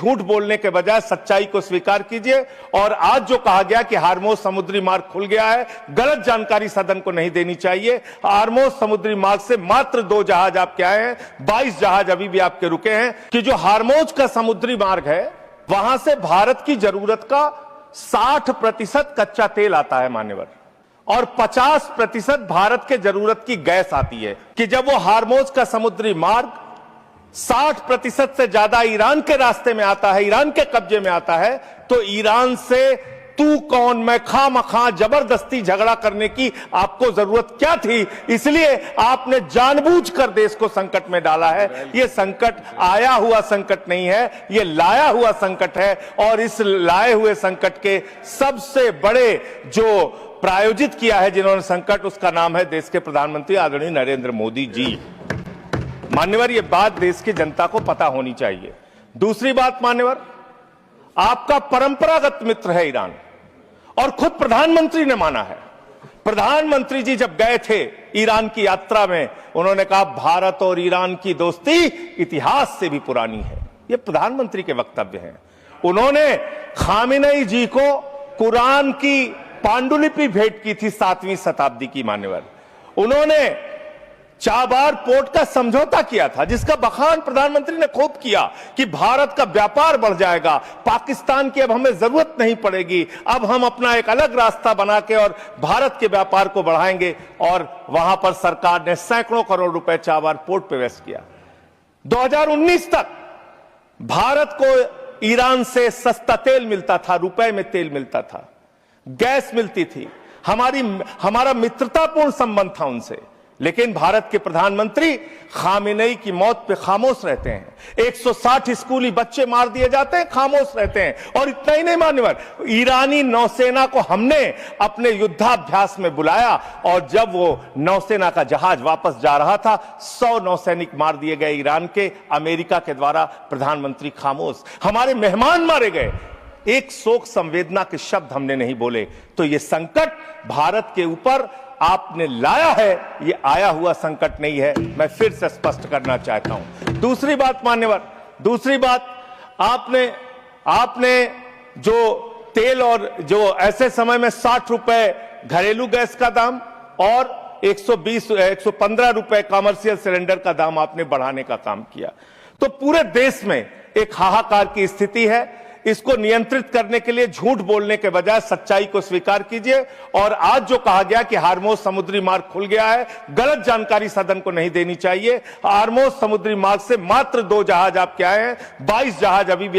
झूठ बोलने के बजाय सच्चाई को स्वीकार कीजिए। और आज जो कहा गया कि हार्मोज समुद्री मार्ग खुल गया है, गलत जानकारी सदन को नहीं देनी चाहिए। हार्मोज समुद्री मार्ग से मात्र 2 जहाज आपके आए हैं, 22 जहाज अभी भी आपके रुके हैं। कि जो हार्मोज का समुद्री मार्ग है, वहां से भारत की जरूरत का 60% कच्चा तेल आता है मान्यवर, और 50% भारत के जरूरत की गैस आती है। कि जब वो हार्मोज का समुद्री मार्ग 60% से ज्यादा ईरान के रास्ते में आता है, ईरान के कब्जे में आता है, तो ईरान से तू कौन मैं खामखा जबरदस्ती झगड़ा करने की आपको जरूरत क्या थी? इसलिए आपने जानबूझकर देश को संकट में डाला है। यह संकट आया हुआ संकट नहीं है, यह लाया हुआ संकट है। और इस लाए हुए संकट के सबसे बड़े जो प्रायोजित किया है जिन्होंने संकट, उसका नाम है देश के प्रधानमंत्री आदरणीय नरेंद्र मोदी जी। मान्यवर, यह बात देश की जनता को पता होनी चाहिए। दूसरी बात मान्यवर, आपका परंपरागत मित्र है ईरान, और खुद प्रधानमंत्री ने माना है। प्रधानमंत्री जी जब गए थे ईरान की यात्रा में, उन्होंने कहा भारत और ईरान की दोस्ती इतिहास से भी पुरानी है। यह प्रधानमंत्री के वक्तव्य हैं। उन्होंने खामेनेई जी को कुरान की पांडुलिपि भेंट की थी 7वीं शताब्दी की मान्यवर। उन्होंने चाबार पोर्ट का समझौता किया था, जिसका बखान प्रधानमंत्री ने खूब किया कि भारत का व्यापार बढ़ जाएगा, पाकिस्तान की अब हमें जरूरत नहीं पड़ेगी, अब हम अपना एक अलग रास्ता बना के और भारत के व्यापार को बढ़ाएंगे। और वहां पर सरकार ने सैकड़ों करोड़ रुपए चाबार पोर्ट पे वेस्ट किया। 2019 तक भारत को ईरान से सस्ता तेल मिलता था, रुपए में तेल मिलता था, गैस मिलती थी, हमारा मित्रतापूर्ण संबंध था उनसे। लेकिन भारत के प्रधानमंत्री खामेनेई की मौत पे खामोश रहते हैं। 160 स्कूली बच्चे मार दिए जाते हैं, खामोश रहते हैं। और इतना ही नहीं मान्यवर, ईरानी नौसेना को हमने अपने युद्धाभ्यास में बुलाया, और जब वो नौसेना का जहाज वापस जा रहा था, 100 नौसैनिक मार दिए गए ईरान के, अमेरिका के द्वारा। प्रधानमंत्री खामोश। हमारे मेहमान मारे गए, एक शोक संवेदना के शब्द हमने नहीं बोले। तो ये संकट भारत के ऊपर आपने लाया है, ये आया हुआ संकट नहीं है। मैं फिर से स्पष्ट करना चाहता हूं। दूसरी बात मान्यवर, दूसरी बात, आपने जो तेल और जो ऐसे समय में 60 रुपए घरेलू गैस का दाम और 115 रुपए कमर्शियल सिलेंडर का दाम आपने बढ़ाने का काम किया, तो पूरे देश में एक हाहाकार की स्थिति है। इसको नियंत्रित करने के लिए झूठ बोलने के बजाय सच्चाई को स्वीकार कीजिए। और आज जो कहा गया कि हार्मोज समुद्री मार्ग खुल गया है, गलत जानकारी सदन को नहीं देनी चाहिए। हार्मोज समुद्री मार्ग से मात्र 2 जहाज आपके आए हैं, 22 जहाज अभी भी